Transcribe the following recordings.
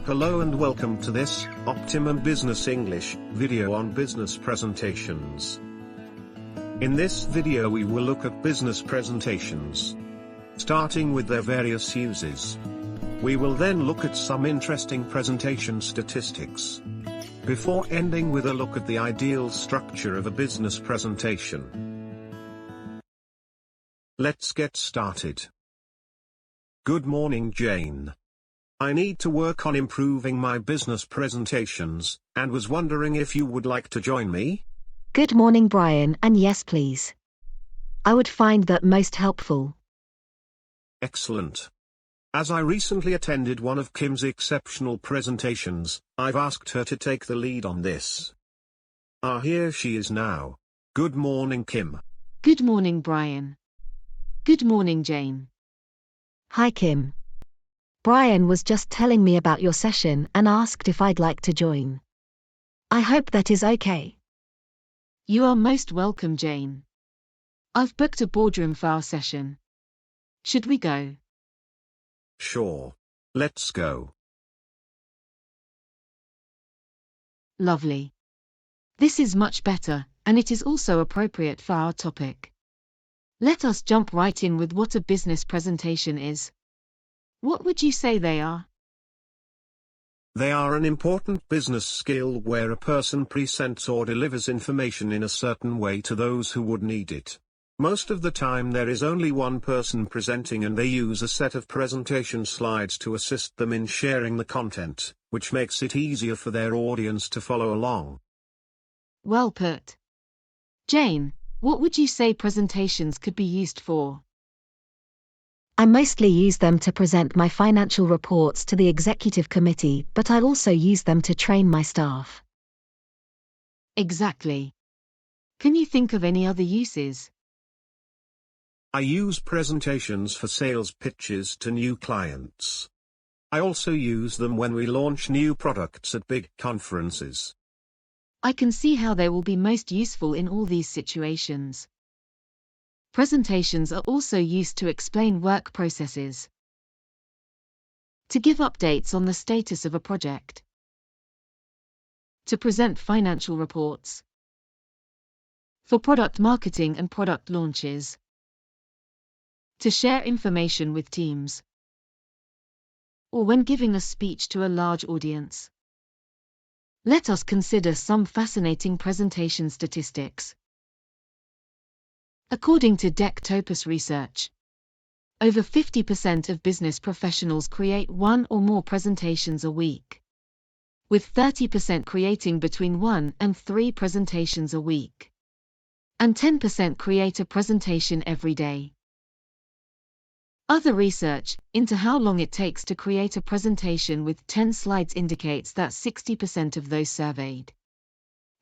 Hello and welcome to this Optimum Business English video on business presentations. In this video we will look at business presentations, starting with their various uses. We will then look at some interesting presentation statistics, before ending with a look at the ideal structure of a business presentation. Let's get started. Good morning, Jane. I need to work on improving my business presentations, and was wondering if you would like to join me? Good morning, Brian, and yes, please. I would find that most helpful. Excellent. As I recently attended one of Kim's exceptional presentations, I've asked her to take the lead on this. Here she is now. Good morning, Kim. Good morning, Brian. Good morning, Jane. Hi, Kim. Brian was just telling me about your session and asked if I'd like to join. I hope that is okay. You are most welcome, Jane. I've booked a boardroom for our session. Should we go? Sure. Let's go. Lovely. This is much better, and it is also appropriate for our topic. Let us jump right in with what a business presentation is. What would you say they are? They are an important business skill where a person presents or delivers information in a certain way to those who would need it. Most of the time there is only one person presenting and they use a set of presentation slides to assist them in sharing the content, which makes it easier for their audience to follow along. Well put. Jane, what would you say presentations could be used for? I mostly use them to present my financial reports to the executive committee, but I also use them to train my staff. Exactly. Can you think of any other uses? I use presentations for sales pitches to new clients. I also use them when we launch new products at big conferences. I can see how they will be most useful in all these situations. Presentations are also used to explain work processes, to give updates on the status of a project, to present financial reports, for product marketing and product launches, to share information with teams, or when giving a speech to a large audience. Let us consider some fascinating presentation statistics. According to Dectopus research, over 50% of business professionals create one or more presentations a week, with 30% creating between 1 and 3 presentations a week, and 10% create a presentation every day. Other research into how long it takes to create a presentation with 10 slides indicates that 60% of those surveyed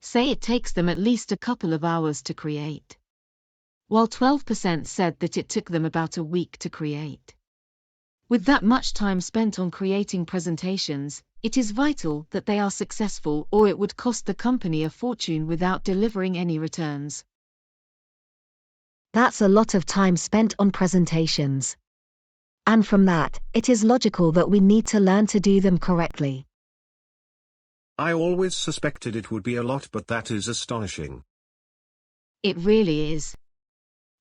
say it takes them at least a couple of hours to create, while 12% said that it took them about a week to create. With that much time spent on creating presentations, it is vital that they are successful, or it would cost the company a fortune without delivering any returns. That's a lot of time spent on presentations. And from that, it is logical that we need to learn to do them correctly. I always suspected it would be a lot, but that is astonishing. It really is.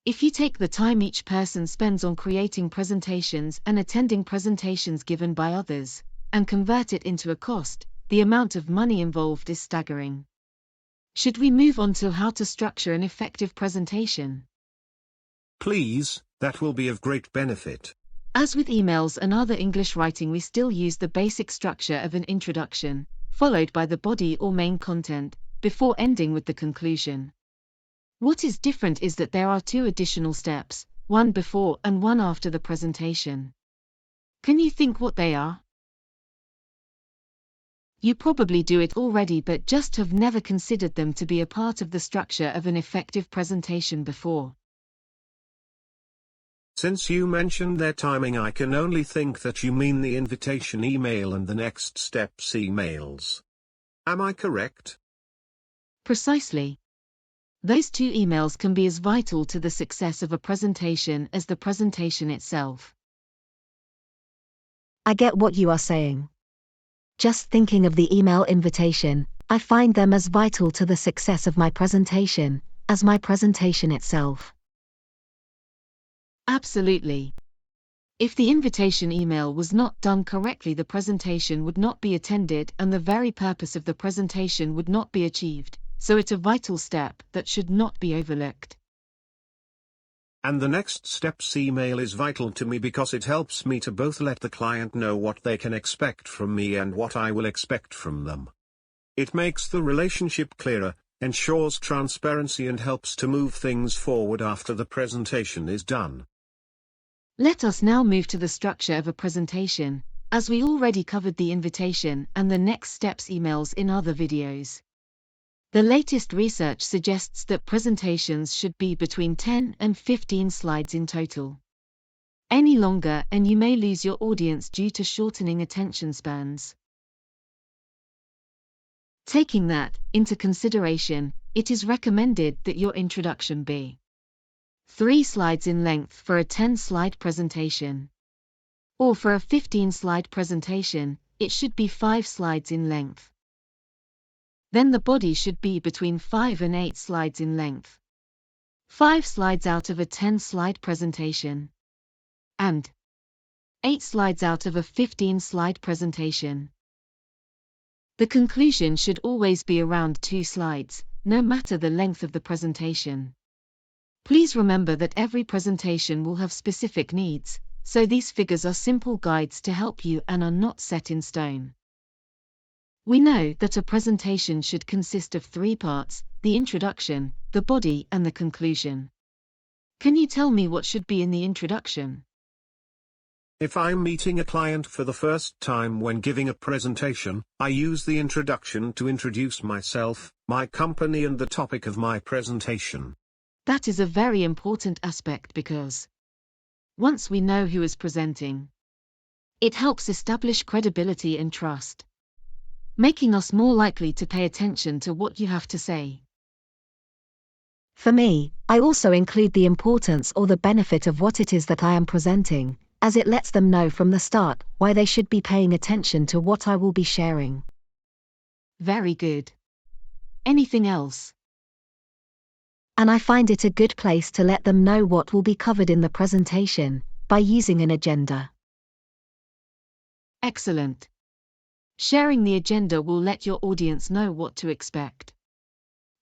If you take the time each person spends on creating presentations and attending presentations given by others, and convert it into a cost, the amount of money involved is staggering. Should we move on to how to structure an effective presentation? Please, that will be of great benefit. As with emails and other English writing, we still use the basic structure of an introduction, followed by the body or main content, before ending with the conclusion. What is different is that there are 2 additional steps, one before and one after the presentation. Can you think what they are? You probably do it already, but just have never considered them to be a part of the structure of an effective presentation before. Since you mentioned their timing, I can only think that you mean the invitation email and the next steps emails. Am I correct? Precisely. Those 2 emails can be as vital to the success of a presentation as the presentation itself. I get what you are saying. Just thinking of the email invitation, I find them as vital to the success of my presentation as my presentation itself. Absolutely. If the invitation email was not done correctly, the presentation would not be attended and the very purpose of the presentation would not be achieved, so it's a vital step that should not be overlooked. And the next steps email is vital to me because it helps me to both let the client know what they can expect from me and what I will expect from them. It makes the relationship clearer, ensures transparency and helps to move things forward after the presentation is done. Let us now move to the structure of a presentation, as we already covered the invitation and the next steps emails in other videos. The latest research suggests that presentations should be between 10 and 15 slides in total. Any longer and you may lose your audience due to shortening attention spans. Taking that into consideration, it is recommended that your introduction be 3 slides in length for a 10-slide presentation. Or for a 15-slide presentation, it should be 5 slides in length. Then the body should be between 5 and 8 slides in length. 5 slides out of a 10-slide presentation. And 8 slides out of a 15-slide presentation. The conclusion should always be around 2 slides, no matter the length of the presentation. Please remember that every presentation will have specific needs, so these figures are simple guides to help you and are not set in stone. We know that a presentation should consist of 3 parts: the introduction, the body, and the conclusion. Can you tell me what should be in the introduction? If I'm meeting a client for the first time when giving a presentation, I use the introduction to introduce myself, my company, and the topic of my presentation. That is a very important aspect because once we know who is presenting, it helps establish credibility and trust, making us more likely to pay attention to what you have to say. For me, I also include the importance or the benefit of what it is that I am presenting, as it lets them know from the start why they should be paying attention to what I will be sharing. Very good. Anything else? And I find it a good place to let them know what will be covered in the presentation, by using an agenda. Excellent. Sharing the agenda will let your audience know what to expect,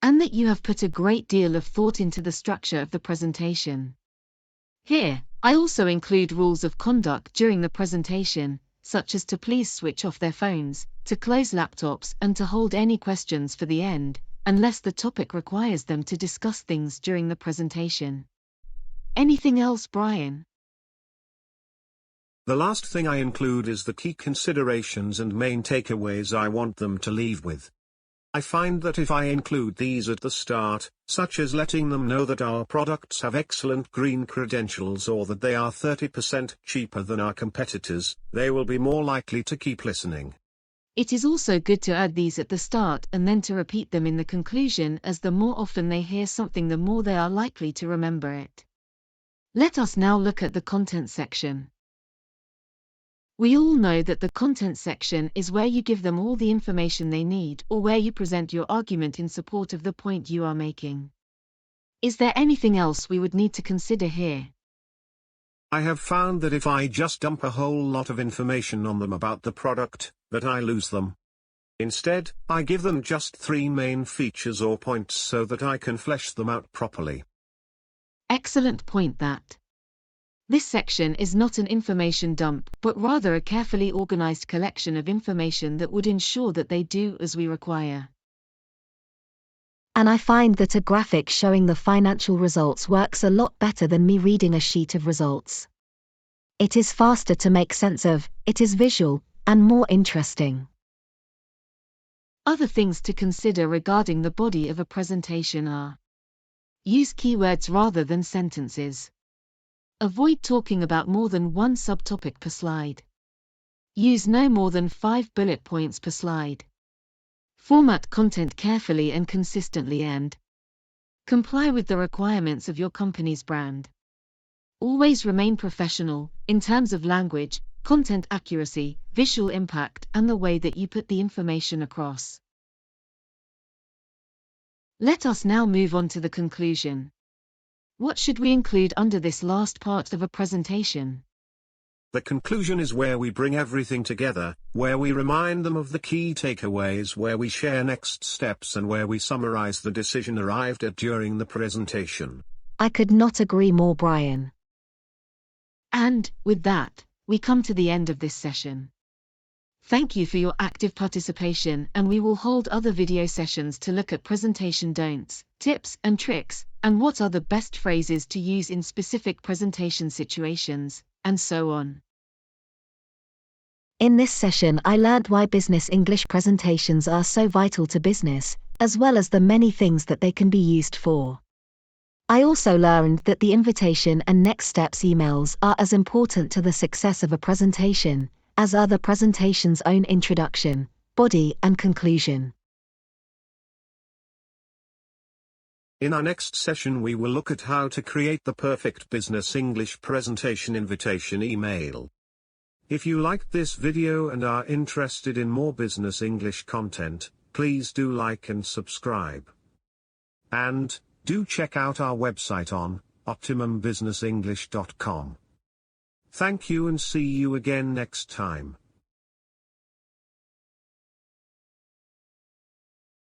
and that you have put a great deal of thought into the structure of the presentation. Here, I also include rules of conduct during the presentation, such as to please switch off their phones, to close laptops, and to hold any questions for the end, unless the topic requires them to discuss things during the presentation. Anything else, Brian? The last thing I include is the key considerations and main takeaways I want them to leave with. I find that if I include these at the start, such as letting them know that our products have excellent green credentials or that they are 30% cheaper than our competitors, they will be more likely to keep listening. It is also good to add these at the start and then to repeat them in the conclusion, as the more often they hear something, the more they are likely to remember it. Let us now look at the content section. We all know that the content section is where you give them all the information they need, or where you present your argument in support of the point you are making. Is there anything else we would need to consider here? I have found that if I just dump a whole lot of information on them about the product, that I lose them. Instead, I give them just 3 main features or points so that I can flesh them out properly. Excellent point that. This section is not an information dump, but rather a carefully organized collection of information that would ensure that they do as we require. And I find that a graphic showing the financial results works a lot better than me reading a sheet of results. It is faster to make sense of, it is visual, and more interesting. Other things to consider regarding the body of a presentation are: use keywords rather than sentences. Avoid talking about more than one subtopic per slide. Use no more than 5 bullet points per slide. Format content carefully and consistently and comply with the requirements of your company's brand. Always remain professional, in terms of language, content accuracy, visual impact, and the way that you put the information across. Let us now move on to the conclusion. What should we include under this last part of a presentation? The conclusion is where we bring everything together, where we remind them of the key takeaways, where we share next steps, and where we summarize the decision arrived at during the presentation. I could not agree more, Brian. And, with that, we come to the end of this session. Thank you for your active participation, and we will hold other video sessions to look at presentation don'ts, tips and tricks, and what are the best phrases to use in specific presentation situations, and so on. In this session, I learned why business English presentations are so vital to business, as well as the many things that they can be used for. I also learned that the invitation and next steps emails are as important to the success of a presentation as are the presentation's own introduction, body, and conclusion. In our next session, we will look at how to create the perfect business English presentation invitation email. If you liked this video and are interested in more business English content, please do like and subscribe. And do check out our website on optimumbusinessenglish.com. Thank you and see you again next time.